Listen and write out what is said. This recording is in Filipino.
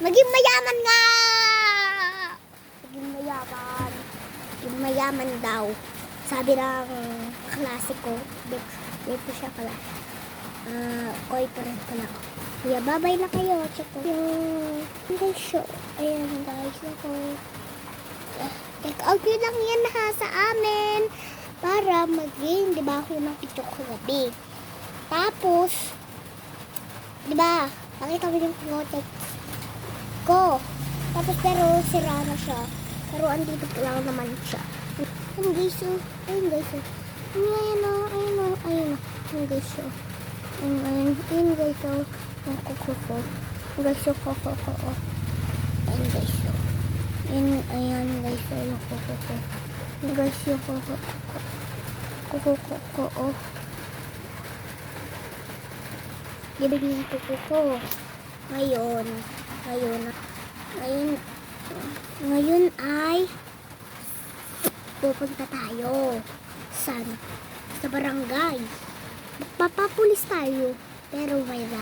Maging mayaman nga! Maging mayaman. Maging mayaman daw. Sabi ng klase ko. Dito siya pala. Boyfriend ko lang. Kaya babay na kayo. Check ko yung show. Ayan guys. Ako. Take out yun lang yan ha sa amin. Para maging, di ba ako yung itok kagabi. Tapos, di ba, nakita mo yung protect ko. Tapos pero sira na siya. Pero andito pa lang naman siya. Ayun guys, ayun guys. Ayun o. Ayun guys. Ayun guys. Ang kuko. Guys, kuko. Ayun guys. Ayan guys. Yung kuko. Guys, yung kuko. Kuko. Gibigin yung kuko. Ngayon ay pupunta tayo sa barangay. Papapulis tayo pero may